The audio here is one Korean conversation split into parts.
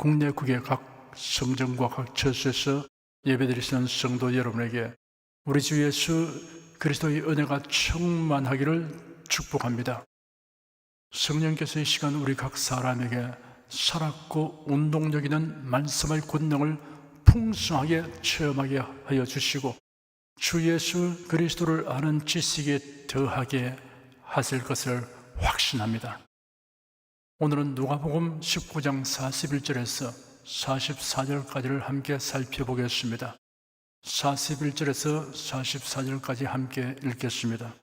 국내국의 각 성전과 각 처소에서 예배드리시는 성도 여러분에게 우리 주 예수 그리스도의 은혜가 충만하기를 축복합니다. 성령께서 이 시간 우리 각 사람에게 살았고 운동력 있는 말씀의 권능을 풍성하게 체험하게 하여 주시고 주 예수 그리스도를 아는 지식에 더하게 하실 것을 확신합니다. 오늘은 누가복음 19장 41절에서 44절까지를 함께 살펴보겠습니다. 41절에서 44절까지 함께 읽겠습니다.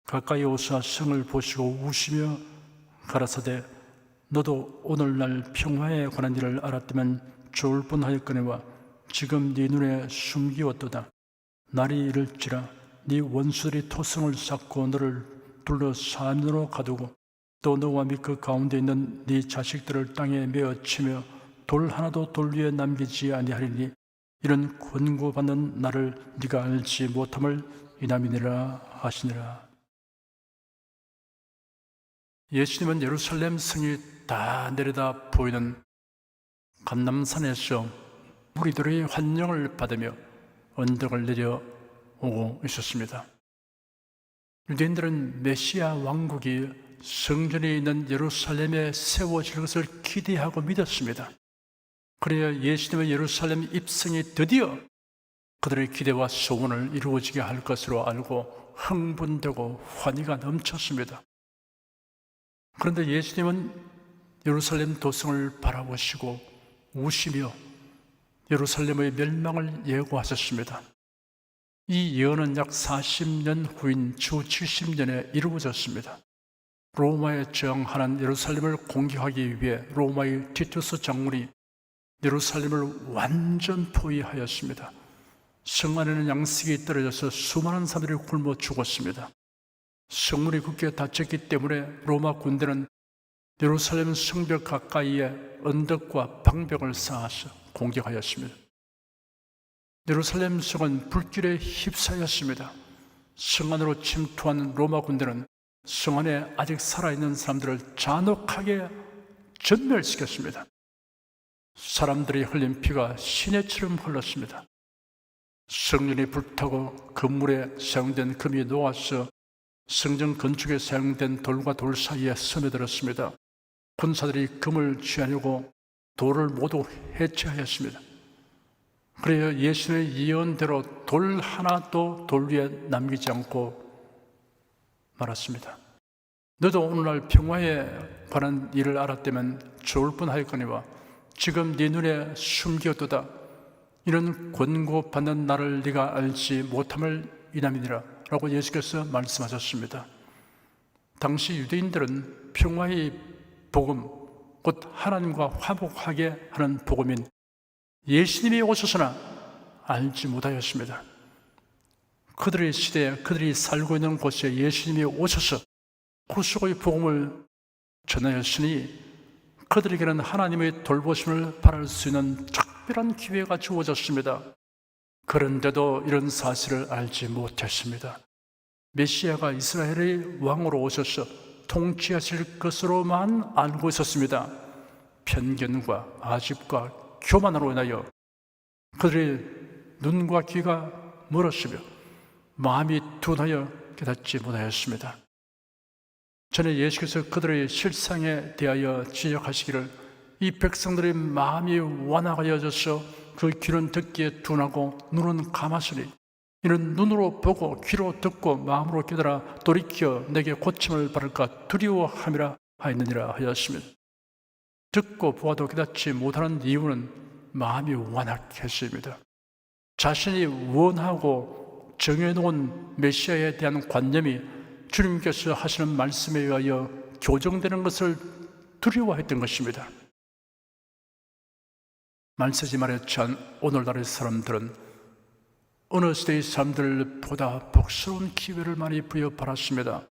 가까이 오사 성을 보시고 우시며 가라사대 너도 오늘날 평화에 관한 일을 알았다면 좋을 뻔하였거니와 지금 네 눈에 숨기었도다. 날이 이를지라 네 원수들이 토성을 쌓고 너를 둘러 사면으로 가두고 또 너와 및 그 가운데 있는 네 자식들을 땅에 메어 치며 돌 하나도 돌 위에 남기지 아니하리니 이런 권고받는 나를 네가 알지 못함을 이남이니라 하시니라. 예수님은 예루살렘 성이 다 내려다 보이는 감람산에서 무리들의 환영을 받으며 언덕을 내려오고 있었습니다. 유대인들은 메시아 왕국이 성전에 있는 예루살렘에 세워질 것을 기대하고 믿었습니다. 그래야 예수님의 예루살렘 입성이 드디어 그들의 기대와 소원을 이루어지게 할 것으로 알고 흥분되고 환희가 넘쳤습니다. 그런데 예수님은 예루살렘 도성을 바라보시고 우시며 예루살렘의 멸망을 예고하셨습니다. 이 예언은 약 40년 후인 주 70년에 이루어졌습니다. 로마에 저항하는 예루살렘을 공격하기 위해 로마의 티투스 장군이 예루살렘을 완전 포위하였습니다. 성 안에는 양식이 떨어져서 수많은 사람들이 굶어 죽었습니다. 성문이 굳게 닫혔기 때문에 로마 군대는 예루살렘 성벽 가까이에 언덕과 방벽을 쌓아서 공격하였습니다. 예루살렘 성은 불길에 휩싸였습니다. 성 안으로 침투한 로마 군대는 성 안에 아직 살아있는 사람들을 잔혹하게 전멸시켰습니다. 사람들이 흘린 피가 시내처럼 흘렀습니다. 성전이 불타고 건물에 사용된 금이 녹아서 성전 건축에 사용된 돌과 돌 사이에 스며들었습니다. 군사들이 금을 취하려고 돌을 모두 해체하였습니다. 그래야 예수의 예언대로 돌 하나도 돌 위에 남기지 않고 말았습니다. 너도 오늘날 평화에 관한 일을 알았다면 좋을 뻔하였거니와 지금 네 눈에 숨기었도다. 이런 권고받는 나를 네가 알지 못함을 이남이니라 라고 예수께서 말씀하셨습니다. 당시 유대인들은 평화의 복음, 곧 하나님과 화목하게 하는 복음인 예수님이 오셔서나 알지 못하였습니다. 그들의 시대에 그들이 살고 있는 곳에 예수님이 오셔서 구속의 복음을 전하였으니 그들에게는 하나님의 돌보심을 바랄 수 있는 특별한 기회가 주어졌습니다. 그런데도 이런 사실을 알지 못했습니다. 메시아가 이스라엘의 왕으로 오셔서 통치하실 것으로만 알고 있었습니다. 편견과 아집과 교만으로 인하여 그들의 눈과 귀가 멀었으며 마음이 둔하여 깨닫지 못하였습니다. 전에 예수께서 그들의 실상에 대하여 지적하시기를 이 백성들의 마음이 완악하여져서 그 귀는 듣기에 둔하고 눈은 감았으니 이는 눈으로 보고 귀로 듣고 마음으로 깨달아 돌이켜 내게 고침을 받을까 두려워함이라 하였느니라 하였습니다. 듣고 보아도 깨닫지 못하는 이유는 마음이 완악했습니다. 자신이 원하고 정해놓은 메시아에 대한 관념이 주님께서 하시는 말씀에 의하여 교정되는 것을 두려워했던 것입니다. 말세지 말에 처한 오늘날의 사람들은 어느 시대의 사람들보다 복스러운 기회를 많이 부여받았습니다.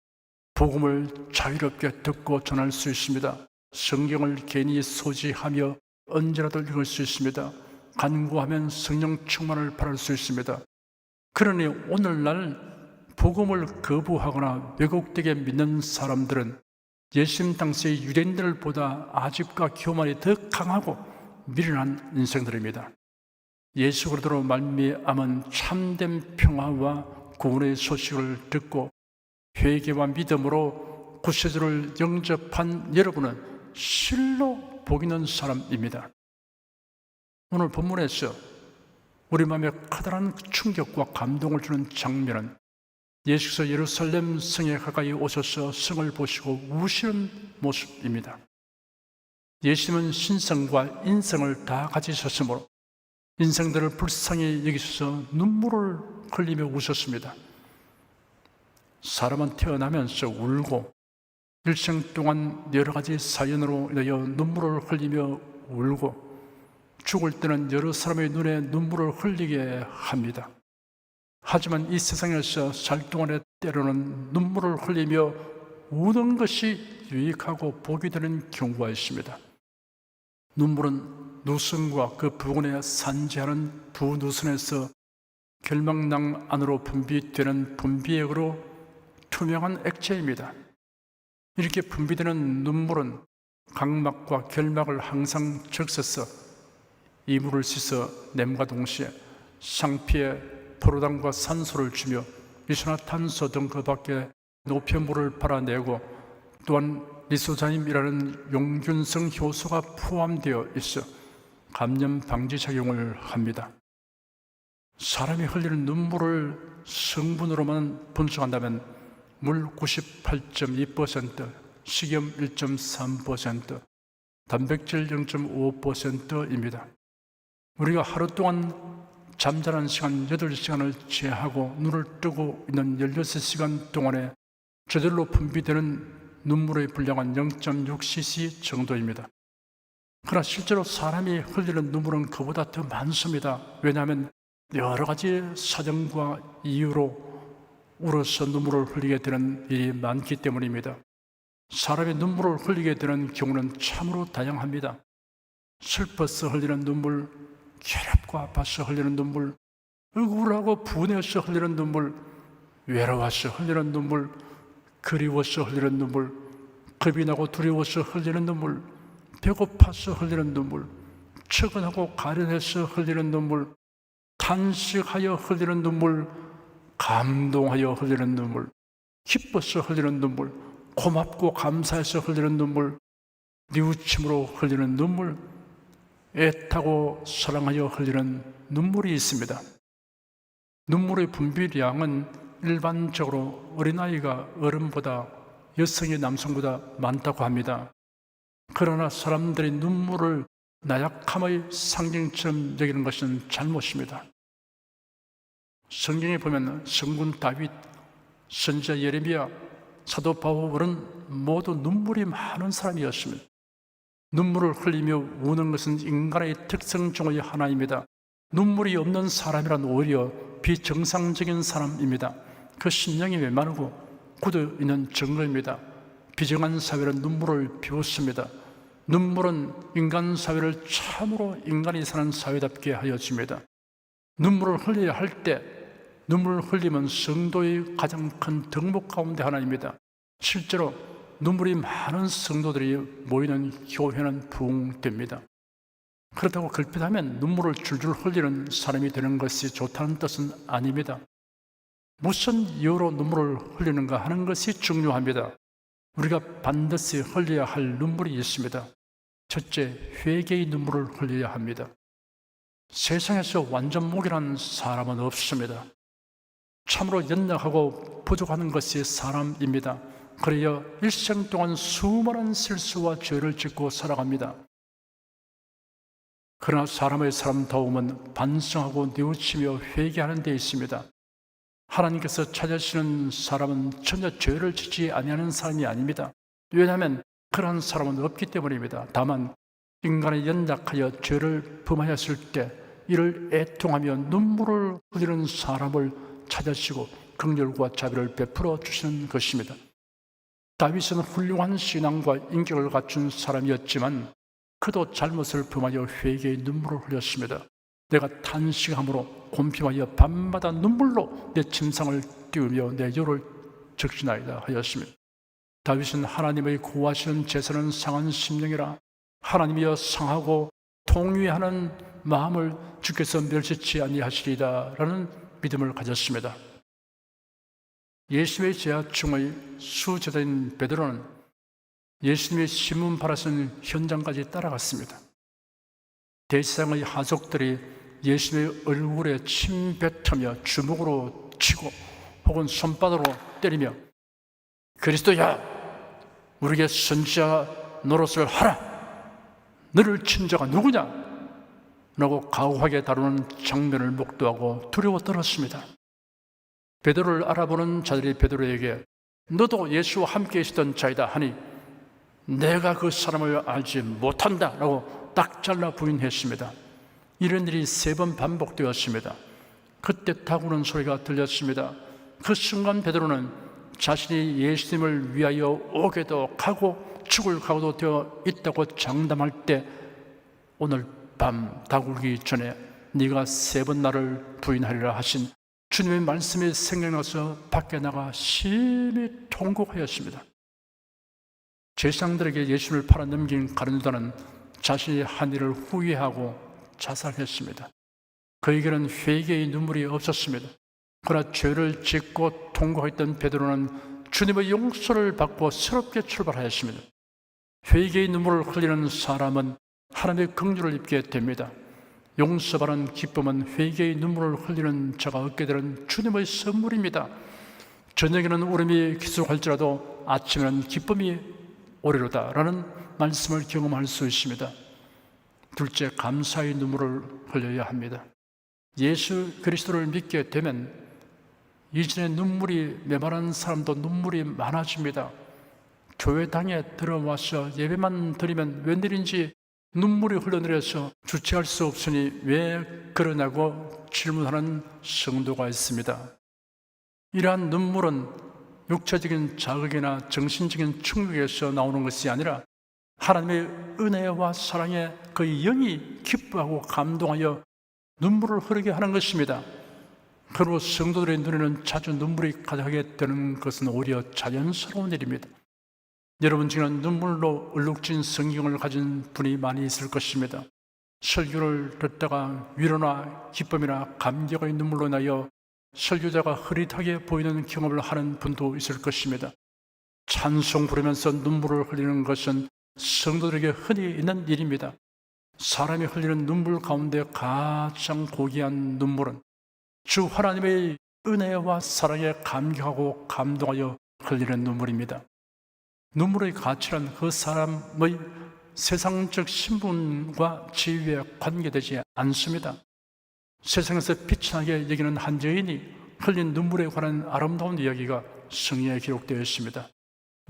복음을 자유롭게 듣고 전할 수 있습니다. 성경을 개인이 소지하며 언제라도 읽을 수 있습니다. 간구하면 성령 충만을 받을 수 있습니다. 그러니 오늘날 복음을 거부하거나 왜곡되게 믿는 사람들은 예수님 당시의 유대인들보다 아집과 교만이 더 강하고 미련한 인생들입니다. 예수 그리스도로 말미암은 참된 평화와 구원의 소식을 듣고 회개와 믿음으로 구세주를 영접한 여러분은 실로 복 있는 사람입니다. 오늘 본문에서 우리 마음에 커다란 충격과 감동을 주는 장면은 예수께서 예루살렘 성에 가까이 오셔서 성을 보시고 우시는 모습입니다. 예수님은 신성과 인성을 다 가지셨으므로 인생들을 불쌍히 여기셔서 눈물을 흘리며 우셨습니다. 사람은 태어나면서 울고 일생 동안 여러 가지 사연으로 인하여 눈물을 흘리며 울고 죽을 때는 여러 사람의 눈에 눈물을 흘리게 합니다. 하지만 이 세상에서 살 동안에 때로는 눈물을 흘리며 우는 것이 유익하고 복이 되는 경우가 있습니다. 눈물은 누순과 그 부근에 산재하는 부누순에서 결막낭 안으로 분비되는 분비액으로 투명한 액체입니다. 이렇게 분비되는 눈물은 각막과 결막을 항상 적셔서 이물을 씻어 냄과 동시에 상피에 포로당과 산소를 주며 이산화탄소 등 그 밖에 노폐물을 빨아내고 또한 리소자임이라는 용균성 효소가 포함되어 있어 감염 방지 작용을 합니다. 사람이 흘리는 눈물을 성분으로만 분석한다면 물 98.2%, 식염 1.3%, 단백질 0.5%입니다. 우리가 하루 동안 잠자는 시간 8시간을 제하고 눈을 뜨고 있는 16시간 동안에 저절로 분비되는 눈물의 분량은 0.6cc 정도입니다. 그러나 실제로 사람이 흘리는 눈물은 그보다 더 많습니다. 왜냐하면 여러 가지 사정과 이유로 울어서 눈물을 흘리게 되는 일이 많기 때문입니다. 사람이 눈물을 흘리게 되는 경우는 참으로 다양합니다. 슬퍼서 흘리는 눈물, 괴롭고 아파서 흘리는 눈물, 억울하고 분해서 흘리는 눈물, 외로워서 흘리는 눈물, 그리워서 흘리는 눈물, 겁이 나고 두려워서 흘리는 눈물, 배고파서 흘리는 눈물, 측은하고 가련해서 흘리는 눈물, 탄식하여 흘리는 눈물, 감동하여 흘리는 눈물, 기뻐서 흘리는 눈물, 고맙고 감사해서 흘리는 눈물, 뉘우침으로 흘리는 눈물, 애타고 사랑하여 흘리는 눈물이 있습니다. 눈물의 분비량은 일반적으로 어린아이가 어른보다 여성이 남성보다 많다고 합니다. 그러나 사람들이 눈물을 나약함의 상징처럼 여기는 것은 잘못입니다. 성경에 보면 성군 다윗, 선지자 예레미야, 사도 바울은 모두 눈물이 많은 사람이었습니다. 눈물을 흘리며 우는 것은 인간의 특성 중의 하나입니다. 눈물이 없는 사람이란 오히려 비정상적인 사람입니다. 그 심령이 메마르고 굳어있는 증거입니다. 비정한 사회는 눈물을 비웃습니다. 눈물은 인간 사회를 참으로 인간이 사는 사회답게 하여 줍니다. 눈물을 흘려야 할 때 눈물을 흘리면 성도의 가장 큰 덕목 가운데 하나입니다. 실제로 눈물이 많은 성도들이 모이는 교회는 부흥됩니다. 그렇다고 걸핏하면 눈물을 줄줄 흘리는 사람이 되는 것이 좋다는 뜻은 아닙니다. 무슨 이유로 눈물을 흘리는가 하는 것이 중요합니다. 우리가 반드시 흘려야 할 눈물이 있습니다. 첫째, 회개의 눈물을 흘려야 합니다. 세상에서 완전 무결한 사람은 없습니다. 참으로 연약하고 부족한 것이 사람입니다. 그래야 일생 동안 수많은 실수와 죄를 짓고 살아갑니다. 그러나 사람의 사람다움은 반성하고 뉘우치며 회개하는 데 있습니다. 하나님께서 찾으시는 사람은 전혀 죄를 짓지 아니하는 사람이 아닙니다. 왜냐하면 그러한 사람은 없기 때문입니다. 다만 인간이 연약하여 죄를 범하였을 때 이를 애통하며 눈물을 흘리는 사람을 찾으시고 긍휼과 자비를 베풀어 주시는 것입니다. 다윗은 훌륭한 신앙과 인격을 갖춘 사람이었지만 그도 잘못을 범하여 회개의 눈물을 흘렸습니다. 내가 탄식함으로 곤핍하여 밤마다 눈물로 내 침상을 띄우며 내 혀를 적시나이다 하였습니다. 다윗은 하나님의 구하시는 제사는 상한 심령이라 하나님이여 상하고 통회하는 마음을 주께서 멸시치 아니하시리다 라는 믿음을 가졌습니다. 예수님의 제자 중의 수제자인 베드로는 예수님의 신문 팔아선 현장까지 따라갔습니다. 대제사장의 하족들이 예수님의 얼굴에 침 뱉으며 주먹으로 치고 혹은 손바닥으로 때리며 그리스도야, 우리에게 선지자 노릇을 하라! 너를 친 자가 누구냐? 라고 가혹하게 다루는 장면을 목도하고 두려워 떨었습니다. 베드로를 알아보는 자들이 베드로에게 너도 예수와 함께 있었던 자이다 하니 내가 그 사람을 알지 못한다 라고 딱 잘라 부인했습니다. 이런 일이 3번 반복되었습니다. 그때 타구는 소리가 들렸습니다. 그 순간 베드로는 자신이 예수님을 위하여 오게도 가고 죽을 각오도 되어 있다고 장담할 때 오늘 밤 다굴기 전에 네가 3번 나를 부인하리라 하신 주님의 말씀이 생각나서 밖에 나가 심히 통곡하였습니다. 제사장들에게 예수를 팔아넘긴 가룟 유다는 자신이 한 일을 후회하고 자살했습니다. 그에게는 회개의 눈물이 없었습니다. 그러나 죄를 짓고 통곡했던 베드로는 주님의 용서를 받고 새롭게 출발하였습니다. 회개의 눈물을 흘리는 사람은 하나님의 긍휼을 입게 됩니다. 용서받은 기쁨은 회개의 눈물을 흘리는 자가 얻게 되는 주님의 선물입니다. 저녁에는 울음이 기속할지라도 아침에는 기쁨이 오리로다 라는 말씀을 경험할 수 있습니다. 둘째, 감사의 눈물을 흘려야 합니다. 예수 그리스도를 믿게 되면 이전에 눈물이 메마른 사람도 눈물이 많아집니다. 교회당에 들어와서 예배만 드리면 웬일인지 눈물이 흘러내려서 주체할 수 없으니 왜 그러냐고 질문하는 성도가 있습니다. 이러한 눈물은 육체적인 자극이나 정신적인 충격에서 나오는 것이 아니라 하나님의 은혜와 사랑에 그 영이 기뻐하고 감동하여 눈물을 흐르게 하는 것입니다. 그리고 성도들의 눈에는 자주 눈물이 가득하게 되는 것은 오히려 자연스러운 일입니다. 여러분 중에는 눈물로 얼룩진 성경을 가진 분이 많이 있을 것입니다. 설교를 듣다가 위로나 기쁨이나 감격의 눈물로 인하여 설교자가 흐릿하게 보이는 경험을 하는 분도 있을 것입니다. 찬송 부르면서 눈물을 흘리는 것은 성도들에게 흔히 있는 일입니다. 사람이 흘리는 눈물 가운데 가장 고귀한 눈물은 주 하나님의 은혜와 사랑에 감격하고 감동하여 흘리는 눈물입니다. 눈물의 가치는 그 사람의 세상적 신분과 지위에 관계되지 않습니다. 세상에서 빛이 나게 여기는 한 여인이 흘린 눈물에 관한 아름다운 이야기가 성경에 기록되어 있습니다.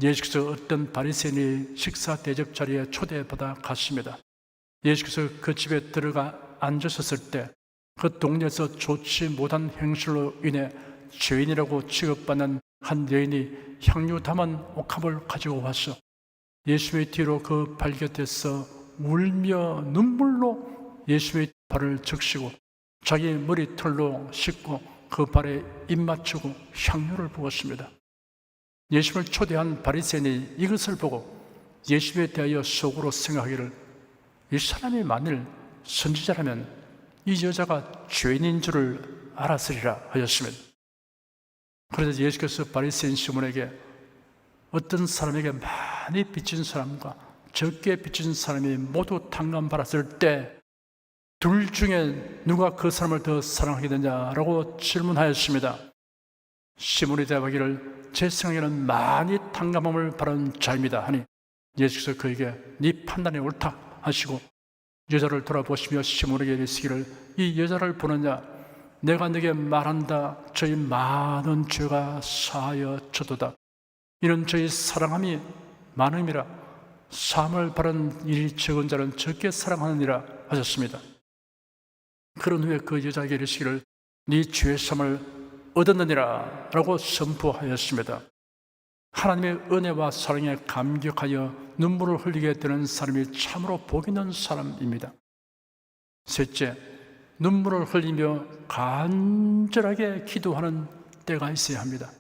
예수께서 어떤 바리새인의 식사 대접 자리에 초대받아 갔습니다. 예수께서 그 집에 들어가 앉으셨을 때 그 동네에서 좋지 못한 행실로 인해 죄인이라고 취급받는 한 여인이 향유 담은 옥합을 가지고 와서 예수의 뒤로 그 발 곁에서 울며 눈물로 예수의 발을 적시고 자기 머리털로 씻고 그 발에 입 맞추고 향유를 부었습니다. 예수를 초대한 바리새인이 이것을 보고 예수에 대하여 속으로 생각하기를 이 사람이 만일 선지자라면 이 여자가 죄인인 줄을 알았으리라 하였습니다. 그래서 예수께서 바리새인 시몬에게 어떤 사람에게 많이 빚진 사람과 적게 빚진 사람이 모두 탕감받았을 때 둘 중에 누가 그 사람을 더 사랑하게 되냐라고 질문하였습니다. 시몬이 대답하기를 제 생각에는 많이 탕감함을 받은 자입니다 하니 예수께서 그에게 네 판단이 옳다 하시고 여자를 돌아보시며 시몬에게 이르시기를 이 여자를 보느냐 내가 네게 말한다 저희 많은 죄가 사하여 졌도다 이는 저희 사랑함이 많음이라 사함을 바라는 일이 적은 자는 적게 사랑하느니라 하셨습니다. 그런 후에 그 여자에게 이르시기를 네 죄사함을 얻었느니라 라고 선포하였습니다. 하나님의 은혜와 사랑에 감격하여 눈물을 흘리게 되는 사람이 참으로 복 있는 사람입니다. 셋째, 눈물을 흘리며 간절하게 기도하는 때가 있어야 합니다.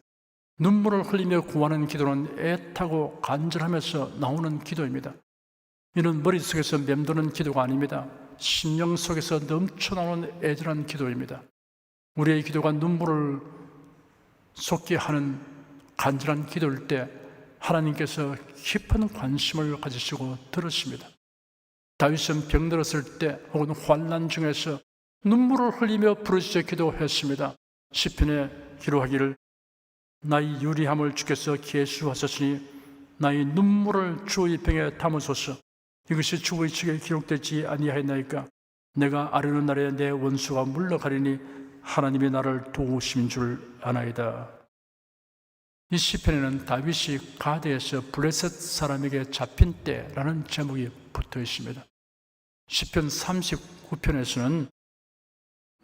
눈물을 흘리며 구하는 기도는 애타고 간절하면서 나오는 기도입니다. 이는 머릿속에서 맴도는 기도가 아닙니다. 심령 속에서 넘쳐나오는 애절한 기도입니다. 우리의 기도가 눈물을 쏟게 하는 간절한 기도일 때 하나님께서 깊은 관심을 가지시고 들으십니다. 다윗은 병들었을 때 혹은 환난 중에서 눈물을 흘리며 부르짖어 기도했습니다. 시편에 기록하기를 나의 유리함을 주께서 계수하셨으니 나의 눈물을 주의 병에 담으소서. 이것이 주의 측에 기록되지 아니하였나이까. 내가 아뢰는 날에 내 원수가 물러가리니 하나님이 나를 도우심인 줄 아나이다. 이 시편에는 다윗이 가드에서 블레셋 사람에게 잡힌 때라는 제목이 붙어 있습니다. 시편 39편에서는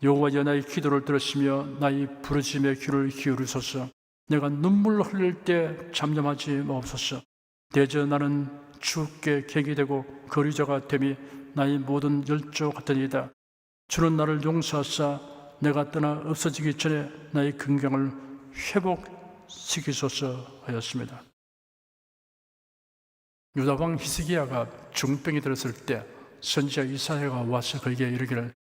여호와여 나의 기도를 들으시며 나의 부르짖음에 귀를 기울이소서. 내가 눈물 흘릴 때 잠잠하지 마옵소서. 대저 나는 주께 객이 되고 거류자가 됨이 나의 모든 열조 같으니이다. 주는 나를 용서하사 내가 떠나 없어지기 전에 나의 건강을 회복시키소서 하였습니다. 유다왕 히스기야가 중병이 들었을 때 선지자 이사야가 와서 그에게 이르기를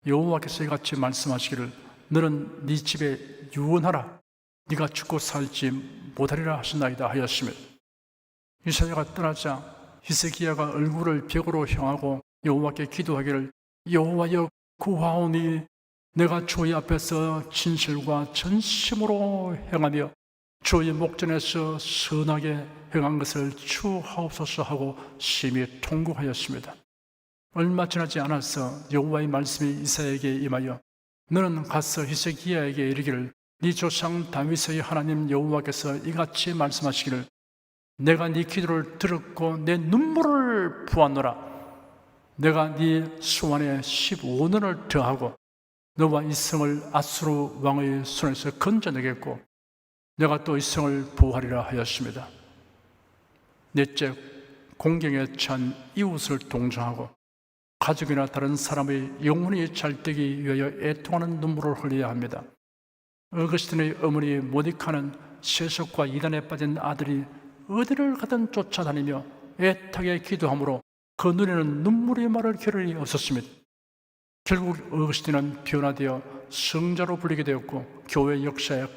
여호와께서 이같이 말씀하시기를 너는 네 집에 유언하라. 네가 죽고 살지 못하리라 하셨나이다 하였으며 이사야가 떠나자 히스기야가 얼굴을 벽으로 향하고 여호와께 기도하기를 여호와여 구하오니 내가 주의 앞에서 진실과 전심으로 행하며 주의 목전에서 선하게 행한 것을 추하옵소서 하고 심히 통곡하였습니다. 얼마 지나지 않아서 여호와의 말씀이 이사야에게 임하여 너는 가서 히스기야에게 이르기를 네 조상 다윗의 하나님 여호와께서 이같이 말씀하시기를 내가 네 기도를 들었고 내 눈물을 보았노라. 내가 네 수완에 15년을 더하고 너와 이 성을 아수르 왕의 손에서 건져내겠고 내가 또 이 성을 보호하리라 하였습니다. 넷째, 공경에 처한 이웃을 동정하고 가족이나 다른 사람의 영혼이 잘되기 위하여 애통하는 눈물을 흘려야 합니다. 어거스틴의 어머니 모니카는 세속과 이단에 빠진 아들이 어디를 가든 쫓아다니며 애타게 기도함으로 그 눈에는 눈물이 마를 겨를이 없었습니다. 결국 어거스틴은 변화되어 성자로 불리게 되었고 교회 역사에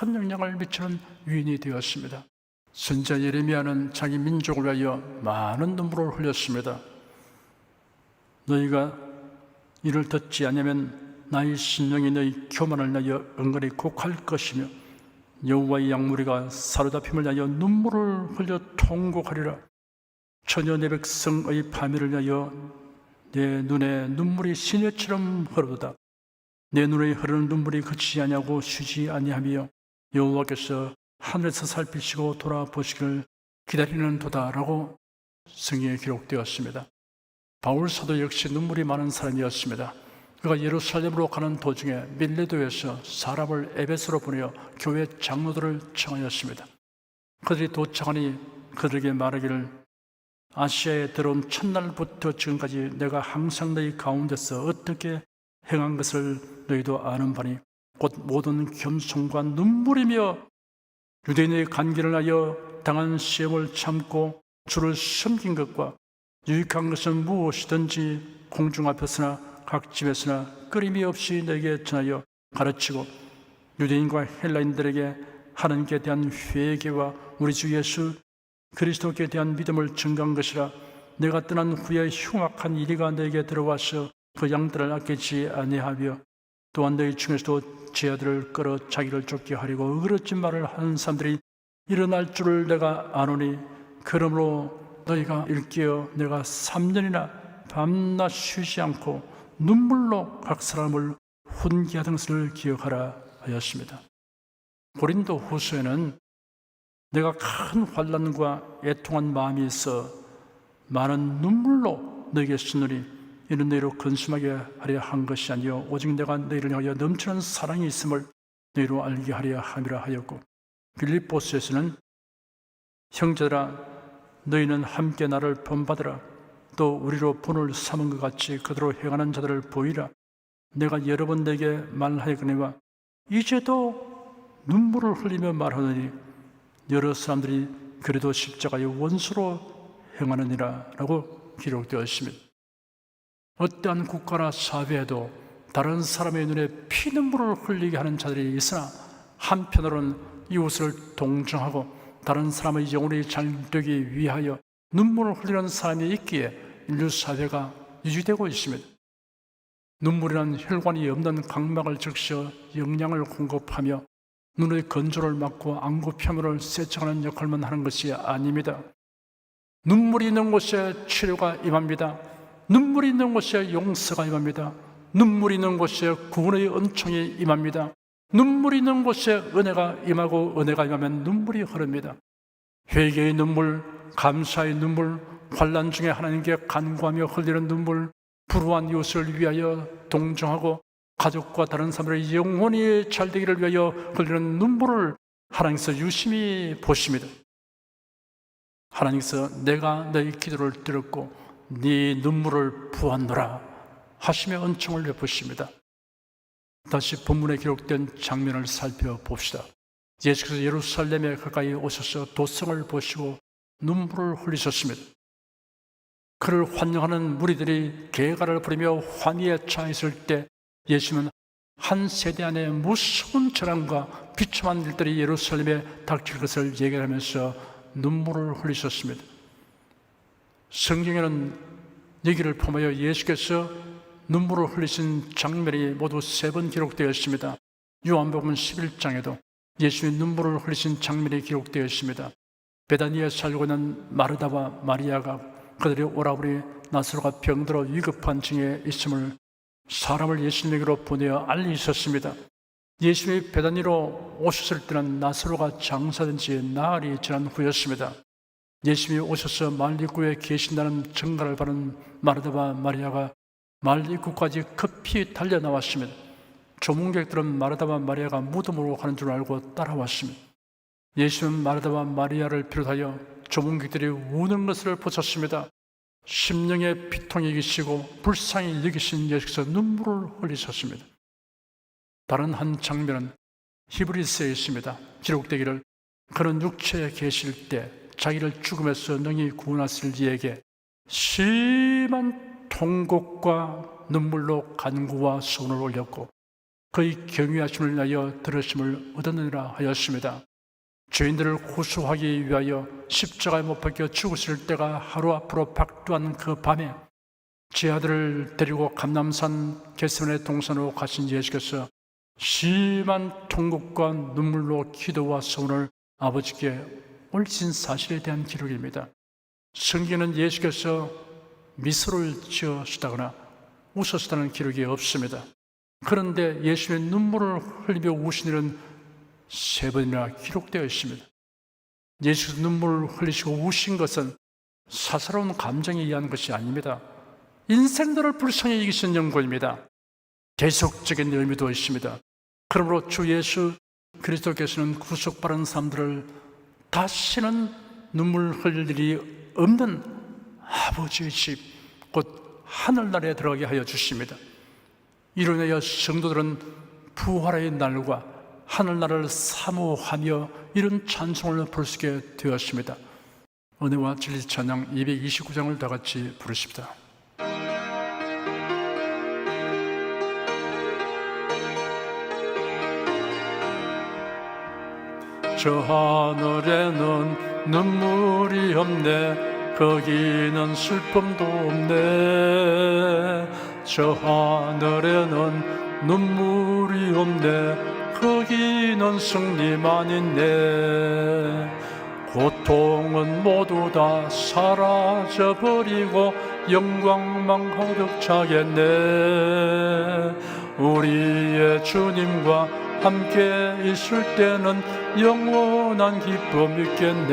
큰 영향을 미치는 위인이 되었습니다. 선지자 예레미야는 자기 민족을 위하여 많은 눈물을 흘렸습니다. 너희가 이를 듣지 않으면 나의 신령이 너희 교만을 위하여 은근히 곡할 것이며 여호와의 양무리가 사로잡힘을 위하여 눈물을 흘려 통곡하리라. 처녀 내 백성의 파멸을 위하여 내 눈에 눈물이 시내처럼 흐르도다. 내 눈에 흐르는 눈물이 그치지 아니하고 쉬지 아니하며 여호와께서 하늘에서 살피시고 돌아보시기를 기다리는 도다라고 성경에 기록되었습니다. 바울 사도 역시 눈물이 많은 사람이었습니다. 그가 예루살렘으로 가는 도중에 밀레도에서 사람을 에베소로 보내어 교회 장로들을 청하였습니다. 그들이 도착하니 그들에게 말하기를 아시아에 들어온 첫날부터 지금까지 내가 항상 너희 가운데서 어떻게 행한 것을 너희도 아는 바니 곧 모든 겸손과 눈물이며 유대인의 간계를 하여 당한 시험을 참고 주를 섬긴 것과 유익한 것은 무엇이든지 공중 앞에서나 각 집에서나 끊임이 없이 너에게 전하여 가르치고 유대인과 헬라인들에게 하나님께 대한 회개와 우리 주 예수 그리스도께 대한 믿음을 증거한 것이라. 내가 떠난 후에 흉악한 이리가 너에게 들어와서 그 양들을 아끼지 아니하며 또한 너희 중에서도 제 아들을 끌어 자기를 쫓게 하려고 어그러진 말을 하는 사람들이 일어날 줄을 내가 아노니 그러므로 너희가 일깨어 내가 3년이나 밤낮 쉬지 않고 눈물로 각 사람을 훈계하던 것을 기억하라 하였습니다. 고린도 후서에는 내가 큰 환난과 애통한 마음이 있어 많은 눈물로 너에게 쓰노니 이는 너희로 근심하게 하려 한 것이 아니요 오직 내가 너희를 향하여 넘치는 사랑이 있음을 너희로 알게 하려 함이라 하였고 빌립보서에서는 형제들아 너희는 함께 나를 본받으라. 또 우리로 본을 삼은 것 같이 그대로 행하는 자들을 보이라. 내가 여러 번 너에게 말하였거니와 이제도 눈물을 흘리며 말하느니 여러 사람들이 그래도 십자가의 원수로 행하느니라 라고 기록되어 있습니다. 어떠한 국가나 사회에도 다른 사람의 눈에 피눈물을 흘리게 하는 자들이 있으나 한편으로는 이웃을 동정하고 다른 사람의 영혼이 잘 되기 위하여 눈물을 흘리는 사람이 있기에 인류 사회가 유지되고 있습니다. 눈물이란 혈관이 없는 각막을 적셔 영양을 공급하며 눈의 건조를 막고 안구 표면을 세척하는 역할만 하는 것이 아닙니다. 눈물이 있는 곳에 치료가 임합니다. 눈물이 있는 곳에 용서가 임합니다. 눈물이 있는 곳에 구원의 은총이 임합니다. 눈물이 있는 곳에 은혜가 임하고 은혜가 임하면 눈물이 흐릅니다. 회개의 눈물, 감사의 눈물, 환난 중에 하나님께 간구하며 흘리는 눈물, 불우한 이웃을 위하여 동정하고 가족과 다른 사람들의 영혼이 잘되기를 위하여 흘리는 눈물을 하나님께서 유심히 보십니다. 하나님께서 내가 너희 기도를 들었고 네 눈물을 보았노라 하시며 은총을 베푸십니다. 다시 본문에 기록된 장면을 살펴봅시다. 예수께서 예루살렘에 가까이 오셔서 도성을 보시고 눈물을 흘리셨습니다. 그를 환영하는 무리들이 개가를 부리며 환희에 차 있을 때 예수는 한 세대 안에 무서운 재난과 비참한 일들이 예루살렘에 닥칠 것을 얘기하면서 눈물을 흘리셨습니다. 성경에는 얘기를 포함하여 예수께서 눈물을 흘리신 장면이 모두 3번 기록되어 있습니다. 요한복음 11장에도 예수의 눈물을 흘리신 장면이 기록되어 있습니다. 베다니에 살고 있는 마르다와 마리아가 그들의 오라버니 나사로가 병들어 위급한 층에 있음을 사람을 예수님에게로 보내어 알리셨습니다. 예수님이 베다니로 오셨을 때는 나사로가 장사된 지 나흘이 지난 후였습니다. 예수님이 오셔서 마을 입구에 계신다는 증거를 받은 마르다와 마리아가 마을 입구까지 급히 달려나왔습니다. 조문객들은 마르다와 마리아가 무덤으로 가는 줄 알고 따라왔습니다. 예수는 마르다와 마리아를 비롯하여 조문객들이 우는 것을 보셨습니다. 심령의 비통이 계시고 불쌍히 여기신 예수께서 눈물을 흘리셨습니다. 다른 한 장면은 히브리서에 있습니다. 기록되기를 그는 육체에 계실 때 자기를 죽음에서 능히 구원하실 이에게 심한 통곡과 눈물로 간구와 소원을 올렸고 그의 경외하심을 위하여 들으심을 얻었느니라 하였습니다. 죄인들을 호소하기 위하여 십자가에 못 박혀 죽으실 때가 하루 앞으로 박두한 그 밤에 제 아들을 데리고 감람산 겟세마네 동산으로 가신 예수께서 심한 통곡과 눈물로 기도와 소원을 아버지께 올리신 사실에 대한 기록입니다. 성경에는 예수께서 미소를 지으시다거나 웃으시다는 기록이 없습니다. 그런데 예수의 눈물을 흘리며 우신 일은 3번이나 기록되어 있습니다. 예수께서 눈물을 흘리시고 우신 것은 사사로운 감정에 의한 것이 아닙니다. 인생들을 불쌍히 이기신 연고입니다. 계속적인 의미도 있습니다. 그러므로 주 예수 그리스도께서는 구속받은 사람들을 다시는 눈물 흘릴 일이 없는 아버지의 집, 곧 하늘나라에 들어가게 하여 주십니다. 이로 인하여 성도들은 부활의 날과 하늘나라를 사모하며 이런 찬송을 부를 수 있게 되었습니다. 은혜와 진리 찬양 229장을 다 같이 부르십니다. 저 하늘에는 눈물이 없네 거기는 슬픔도 없네 저 하늘에는 눈물이 없네 거기는 승리만 있네 고통은 모두 다 사라져버리고 영광만 가득 차겠네 우리의 주님과 함께 있을 때는 영원한 기쁨 있겠네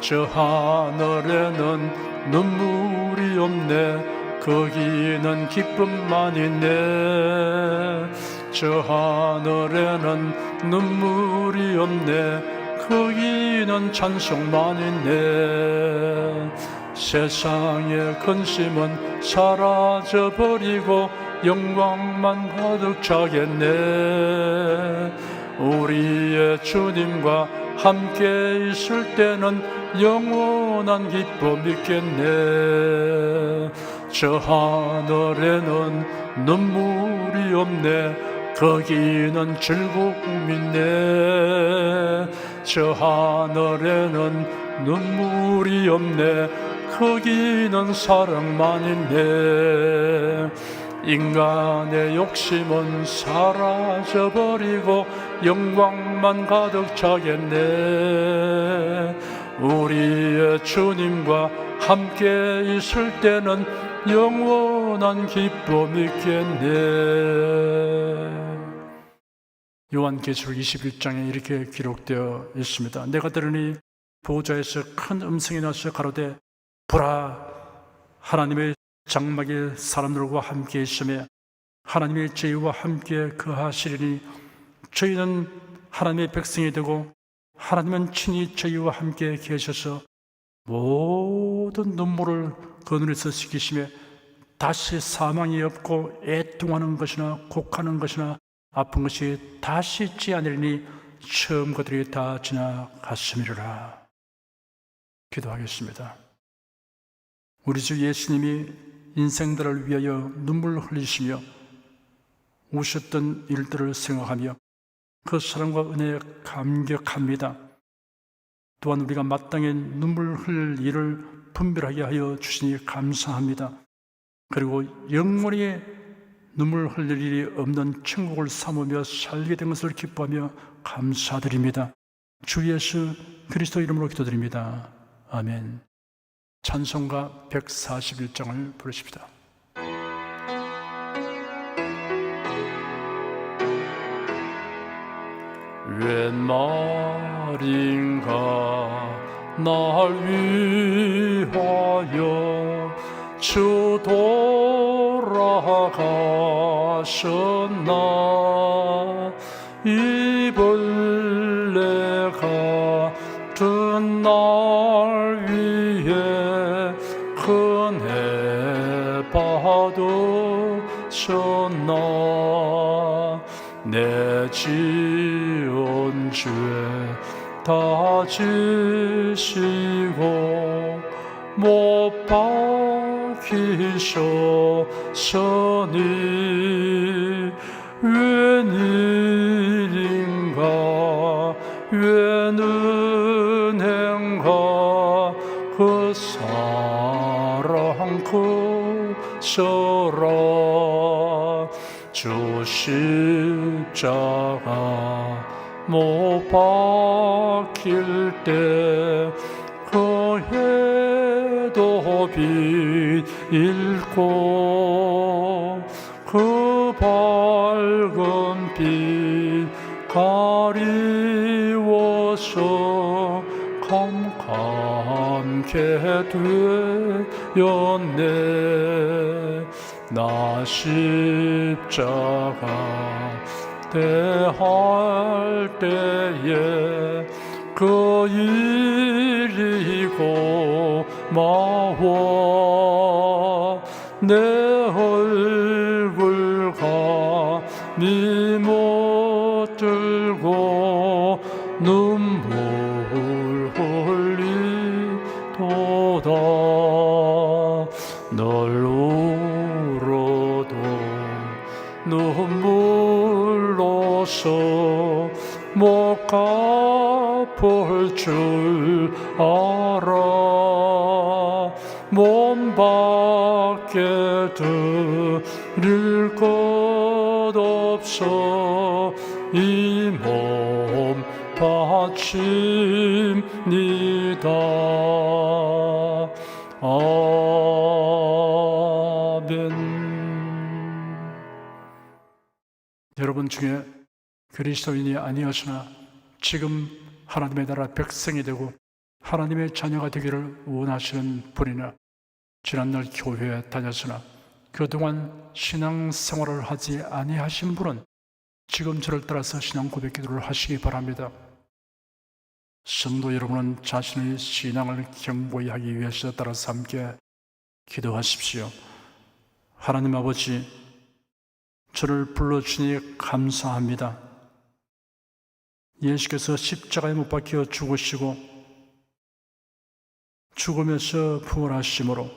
저 하늘에는 눈물이 없네 거기는 기쁨만 있네 저 하늘에는 눈물이 없네 거기는 찬송만 있네 세상의 근심은 사라져버리고 영광만 가득 차겠네 우리의 주님과 함께 있을 때는 영원한 기쁨 있겠네. 저 하늘에는 눈물이 없네. 거기는 즐거움 있네. 저 하늘에는 눈물이 없네. 거기는 사랑만 있네. 인간의 욕심은 사라져버리고 영광만 가득 차겠네. 우리의 주님과 함께 있을 때는 영원한 기쁨 있겠네. 요한계시록 21장에 이렇게 기록되어 있습니다. 내가 들으니 보좌에서 큰 음성이 나서 가로되 보라, 하나님의 장막에 사람들과 함께 있으며 하나님의 저희와 함께 거하시리니 저희는 하나님의 백성이 되고 하나님은 친히 저희와 함께 계셔서 모든 눈물을 그 눈에서 씻기시며 다시 사망이 없고 애통하는 것이나 곡하는 것이나 아픈 것이 다시 있지 않으리니 처음 것들이 다 지나갔음이로라. 기도하겠습니다. 우리 주 예수님이 인생들을 위하여 눈물을 흘리시며 오셨던 일들을 생각하며 그 사랑과 은혜에 감격합니다. 또한 우리가 마땅히 눈물 흘릴 일을 분별하게 하여 주시니 감사합니다. 그리고 영원히 눈물 흘릴 일이 없는 천국을 삼으며 살게 된 것을 기뻐하며 감사드립니다. 주 예수 그리스도 이름으로 기도드립니다. 아멘. 찬송가 141장을 부르십시다. 웬 말인가 날 위하여 주 돌아가셨나. 이 벌레 같은 날 위해 큰애 받으셨나. 내 지은 죄 다 지시고 못 박히셨으니 웬일인가 웬 은행가 그 사랑 크셔라. 주 십자가 못 박힐 때 그 해도 빛 잃고 그 밝은 빛 가리워서 캄캄케 되었네. 나 십자가 대할 때에 그 일이 고마워. 내 얼굴 감히 못 들고 눈물 흘리도다. 널 울어도 눈물로서 못 갚을 줄 알아. 몸밖에 드릴 것 없어 이 몸 바칩니다. 아멘. 여러분 중에 그리스도인이 아니었으나 지금 하나님의 나라 백성이 되고 하나님의 자녀가 되기를 원하시는 분이나 지난날 교회에 다녔으나 그동안 신앙생활을 하지 아니하신 분은 지금 저를 따라서 신앙 고백 기도를 하시기 바랍니다. 성도 여러분은 자신의 신앙을 견고히 하기 위해서 따라서 함께 기도하십시오. 하나님 아버지, 저를 불러주니 감사합니다. 예수께서 십자가에 못 박혀 죽으시고 죽으면서 부활하심으로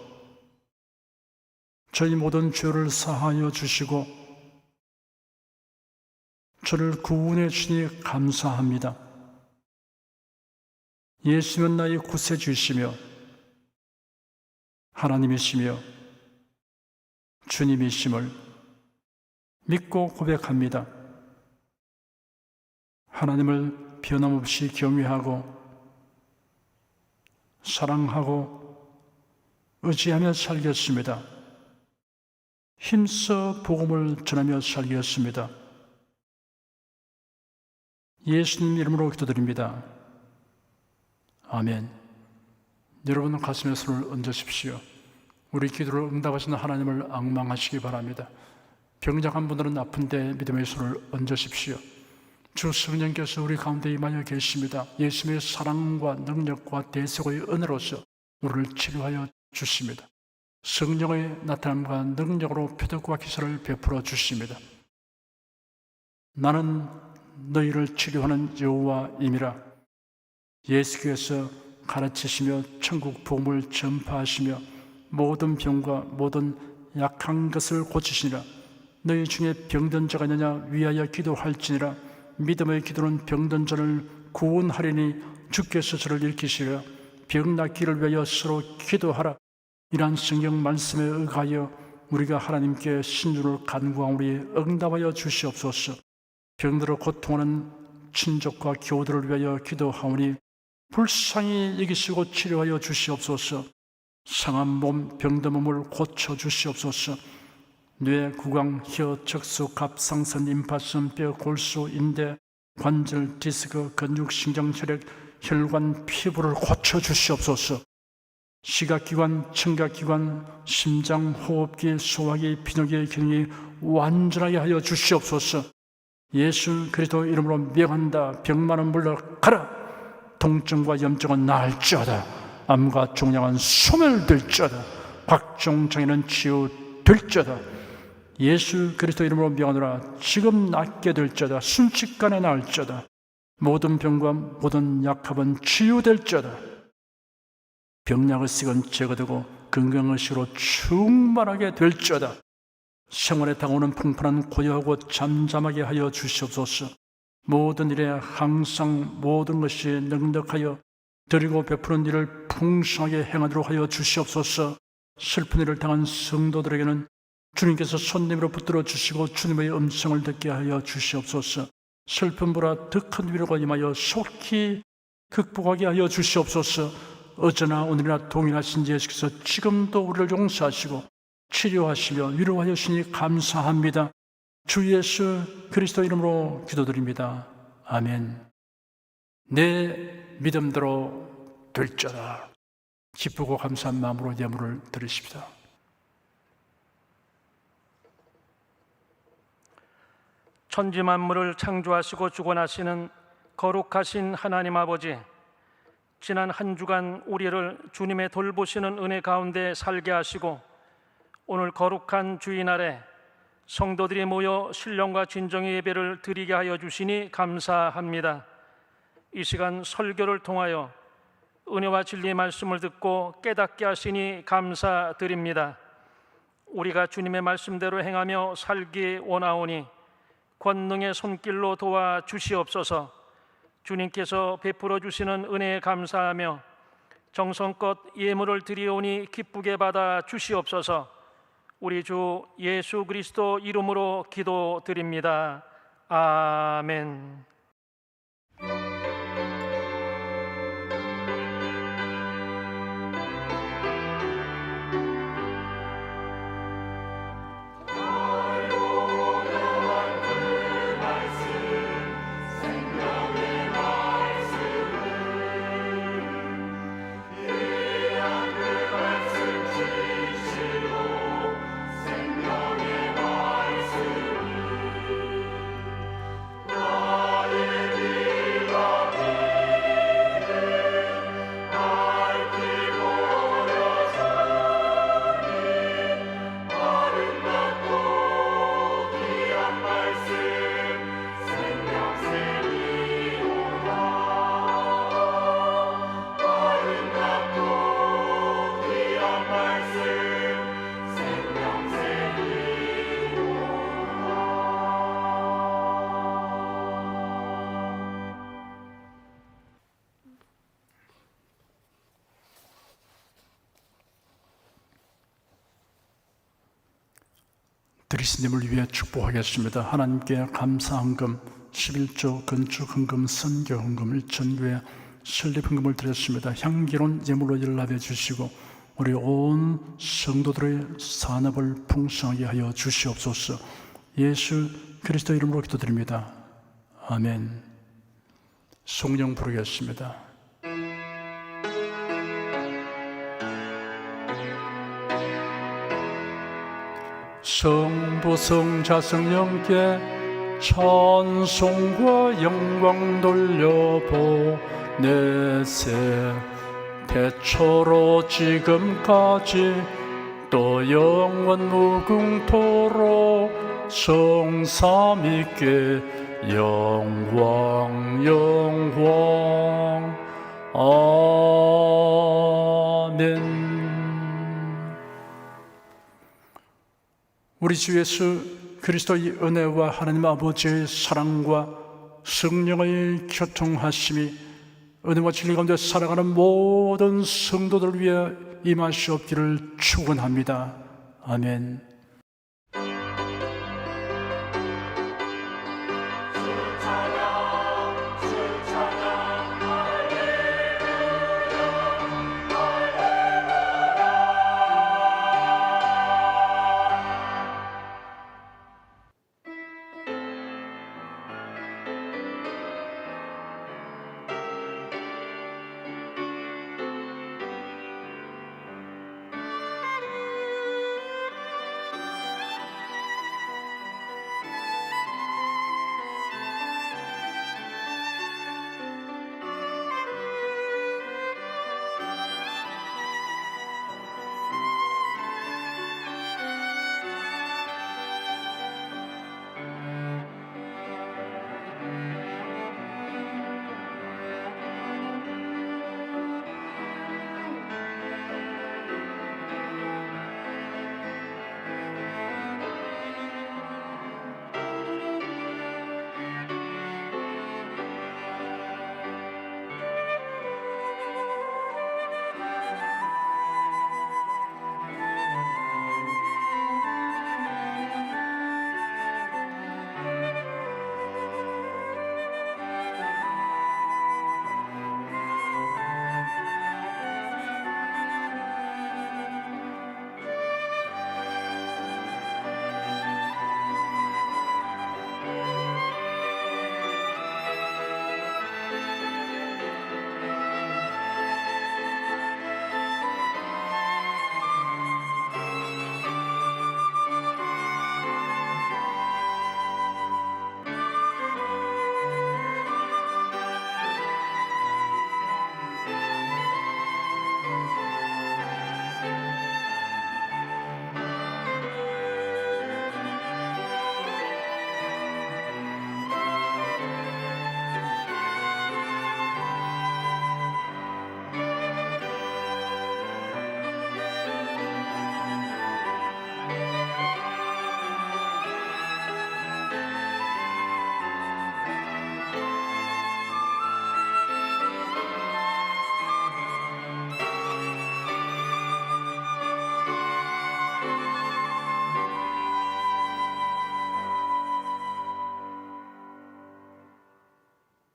저희 모든 죄를 사하여 주시고 저를 구원해 주시니 감사합니다. 예수는 나의 구세주이시며 하나님이시며 주님이심을 믿고 고백합니다. 하나님을 변함없이 경외하고 사랑하고 의지하며 살겠습니다. 힘써 복음을 전하며 살겠습니다. 예수님 이름으로 기도드립니다. 아멘. 여러분 가슴에 손을 얹으십시오. 우리 기도를 응답하시는 하나님을 앙망하시기 바랍니다. 병장한 분들은 아픈데 믿음의 손을 얹으십시오. 주 성령께서 우리 가운데 임하여 계십니다. 예수님의 사랑과 능력과 대속의 은혜로서 우리를 치료하여 주십니다. 성령의 나타남과 능력으로 표적과 기사를 베풀어 주십니다. 나는 너희를 치료하는 여호와임이라. 예수께서 가르치시며 천국 복음을 전파하시며 모든 병과 모든 약한 것을 고치시니라. 너희 중에 병든 자가 있느냐 위하여 기도할지니라. 믿음의 기도는 병든 자를 구원하리니 주께서 저를 일으키시리라. 병 낫기를 위하여 서로 기도하라. 이러한 성경 말씀에 의하여 우리가 하나님께 신주를 간구하오니 응답하여 주시옵소서. 병들어 고통하는 친족과 교우들을 위하여 기도하오니 불쌍히 여기시고 치료하여 주시옵소서. 상한 몸, 병든 몸을 고쳐 주시옵소서. 뇌, 구강, 혀, 척수, 갑상선, 임파선, 뼈, 골수, 인대, 관절, 디스크, 근육, 신경, 혈액, 혈관, 피부를 고쳐 주시옵소서. 시각기관, 청각기관, 심장, 호흡기, 소화기, 비뇨기 기능이 완전하게 하여 주시옵소서. 예수 그리스도 이름으로 명한다. 병만은 물러가라. 통증과 염증은 나을지어다. 암과 종양은 소멸될지어다. 각종 장애는 치유될지어다. 예수 그리스도 이름으로 명하노라. 지금 낫게 될지어다. 순식간에 나을지어다. 모든 병과 모든 약함은 치유될지어다. 병약의식은 제거되고 건강의식으로 충만하게 될지어다. 생활에 다가오는 풍파는 고요하고 잠잠하게 하여 주시옵소서. 모든 일에 항상 모든 것이 넉넉하여 드리고 베푸는 일을 풍성하게 행하도록 하여 주시옵소서. 슬픈 일을 당한 성도들에게는 주님께서 손님으로 붙들어 주시고 주님의 음성을 듣게 하여 주시옵소서. 슬픔보다 더 큰 위로가 임하여 속히 극복하게 하여 주시옵소서. 어제나 오늘이나 동일하신 예수께서 지금도 우리를 용서하시고 치료하시며 위로하여 주시니 감사합니다. 주 예수 그리스도 이름으로 기도드립니다. 아멘. 내 믿음대로 될지어다. 기쁘고 감사한 마음으로 예물을 드리십시다. 천지 만물을 창조하시고 주관하시는 거룩하신 하나님 아버지, 지난 한 주간 우리를 주님의 돌보시는 은혜 가운데 살게 하시고 오늘 거룩한 주일날에 성도들이 모여 신령과 진정의 예배를 드리게 하여 주시니 감사합니다. 이 시간 설교를 통하여 은혜와 진리의 말씀을 듣고 깨닫게 하시니 감사드립니다. 우리가 주님의 말씀대로 행하며 살기 원하오니 권능의 손길로 도와 주시옵소서. 주님께서 베풀어 주시는 은혜에 감사하며 정성껏 예물을 드리오니 기쁘게 받아 주시옵소서. 우리 주 예수 그리스도 이름으로 기도드립니다. 아멘. 나 드리스님을 위해 축복하겠습니다. 하나님께 감사헌금 11조 건축헌금 선교헌금 1,000교회 설립헌금을 드렸습니다. 향기로운 예물로 연락해 주시고 우리 온 성도들의 산업을 풍성하게 하여 주시옵소서. 예수 그리스도 이름으로 기도드립니다. 아멘. 성령 부르겠습니다. 성부 성자 성령께 찬송과 영광 돌려보내세. 태초로 지금까지 또 영원 무궁토록 성삼위께 영광 영광. 아멘. 우리 주 예수 그리스도의 은혜와 하나님 아버지의 사랑과 성령의 교통하심이 은혜와 진리 가운데 살아가는 모든 성도들을 위해 임하시옵기를 축원합니다. 아멘.